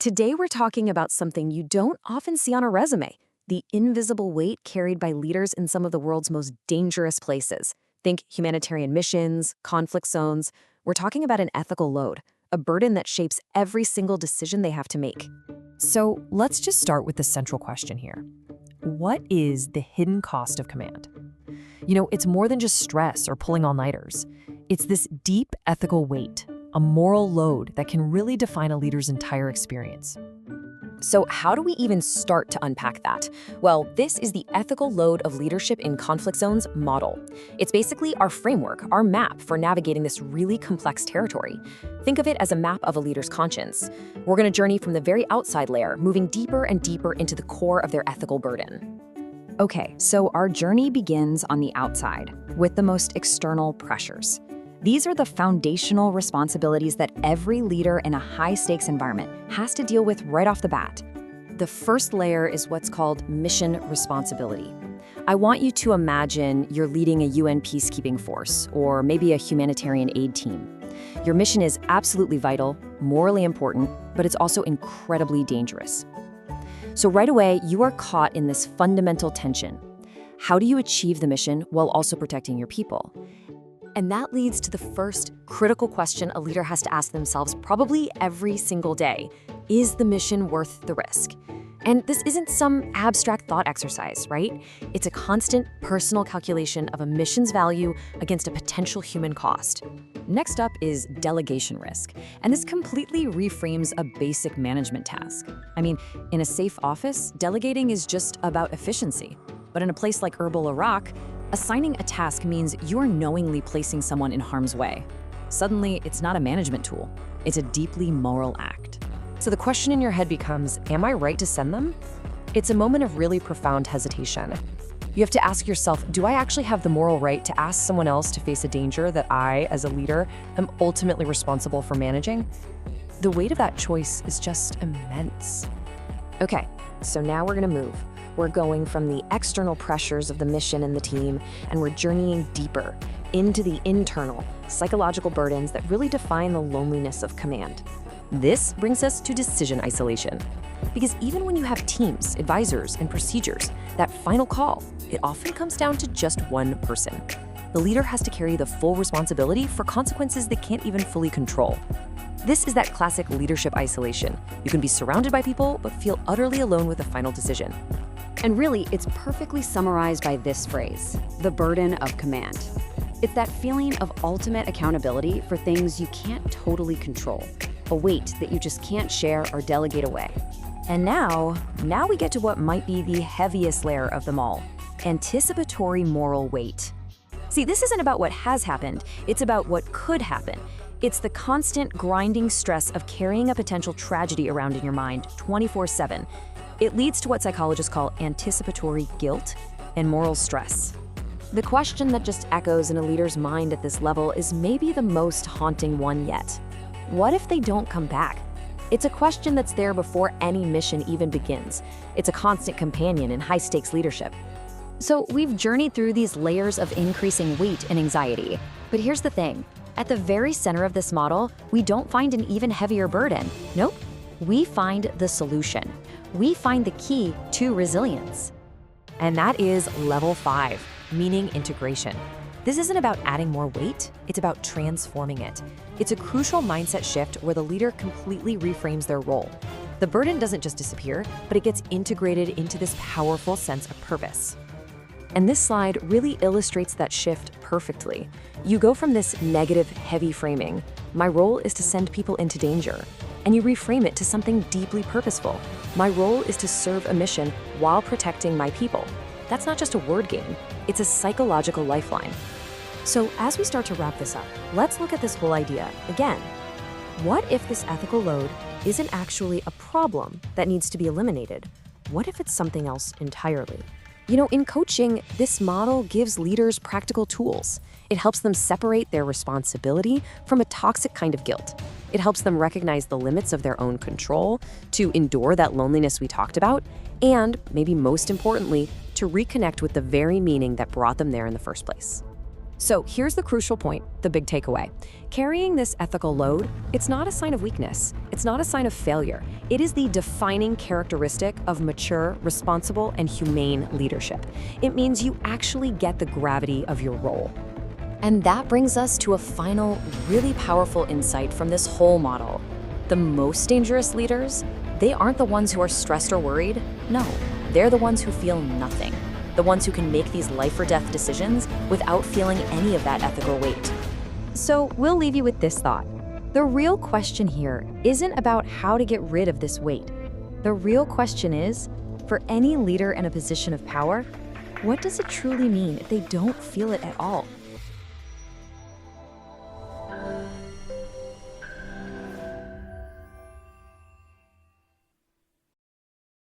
Today, we're talking about something you don't often see on a resume: the invisible weight carried by leaders in some of the world's most dangerous places. Think humanitarian missions, conflict zones. We're talking about an ethical load, a burden that shapes every single decision they have to make. So let's just start with the central question here. What is the hidden cost of command? It's more than just stress or pulling all-nighters. It's this deep ethical weight, a moral load that can really define a leader's entire experience. So, how do we even start to unpack that? Well, this is the Ethical Load of Leadership in Conflict Zones model. It's basically our framework, our map for navigating this really complex territory. Think of it as a map of a leader's conscience. We're going to journey from the very outside layer, moving deeper and deeper into the core of their ethical burden. Okay, so our journey begins on the outside, with the most external pressures. These are the foundational responsibilities that every leader in a high-stakes environment has to deal with right off the bat. The first layer is what's called mission responsibility. I want you to imagine you're leading a UN peacekeeping force, or maybe a humanitarian aid team. Your mission is absolutely vital, morally important, but it's also incredibly dangerous. So right away, you are caught in this fundamental tension. How do you achieve the mission while also protecting your people? And that leads to the first critical question a leader has to ask themselves probably every single day. Is the mission worth the risk? And this isn't some abstract thought exercise, right? It's a constant personal calculation of a mission's value against a potential human cost. Next up is delegation risk. And this completely reframes a basic management task. In a safe office, delegating is just about efficiency. But in a place like Erbil, Iraq, assigning a task means you're knowingly placing someone in harm's way. Suddenly, it's not a management tool. It's a deeply moral act. So the question in your head becomes, am I right to send them? It's a moment of really profound hesitation. You have to ask yourself, do I actually have the moral right to ask someone else to face a danger that I, as a leader, am ultimately responsible for managing? The weight of that choice is just immense. Okay, so now we're gonna move. We're going from the external pressures of the mission and the team, and we're journeying deeper into the internal, psychological burdens that really define the loneliness of command. This brings us to decision isolation. Because even when you have teams, advisors, and procedures, that final call, it often comes down to just one person. The leader has to carry the full responsibility for consequences they can't even fully control. This is that classic leadership isolation. You can be surrounded by people, but feel utterly alone with the final decision. And really, it's perfectly summarized by this phrase: the burden of command. It's that feeling of ultimate accountability for things you can't totally control, a weight that you just can't share or delegate away. And now we get to what might be the heaviest layer of them all: anticipatory moral weight. See, this isn't about what has happened, it's about what could happen. It's the constant grinding stress of carrying a potential tragedy around in your mind 24/7. It leads to what psychologists call anticipatory guilt and moral stress. The question that just echoes in a leader's mind at this level is maybe the most haunting one yet. What if they don't come back? It's a question that's there before any mission even begins. It's a constant companion in high-stakes leadership. So we've journeyed through these layers of increasing weight and anxiety. But here's the thing. At the very center of this model, we don't find an even heavier burden. Nope. We find the solution. We find the key to resilience. And that is level 5, meaning integration. This isn't about adding more weight, it's about transforming it. It's a crucial mindset shift where the leader completely reframes their role. The burden doesn't just disappear, but it gets integrated into this powerful sense of purpose. And this slide really illustrates that shift perfectly. You go from this negative, heavy framing, my role is to send people into danger, and you reframe it to something deeply purposeful. My role is to serve a mission while protecting my people. That's not just a word game, it's a psychological lifeline. So as we start to wrap this up, let's look at this whole idea again. What if this ethical load isn't actually a problem that needs to be eliminated? What if it's something else entirely? In coaching, this model gives leaders practical tools. It helps them separate their responsibility from a toxic kind of guilt. It helps them recognize the limits of their own control, to endure that loneliness we talked about, and, maybe most importantly, to reconnect with the very meaning that brought them there in the first place. So here's the crucial point, the big takeaway. Carrying this ethical load, it's not a sign of weakness. It's not a sign of failure. It is the defining characteristic of mature, responsible, and humane leadership. It means you actually get the gravity of your role. And that brings us to a final, really powerful insight from this whole model. The most dangerous leaders, they aren't the ones who are stressed or worried. No, they're the ones who feel nothing. The ones who can make these life or death decisions without feeling any of that ethical weight. So we'll leave you with this thought. The real question here isn't about how to get rid of this weight. The real question is, for any leader in a position of power, what does it truly mean if they don't feel it at all?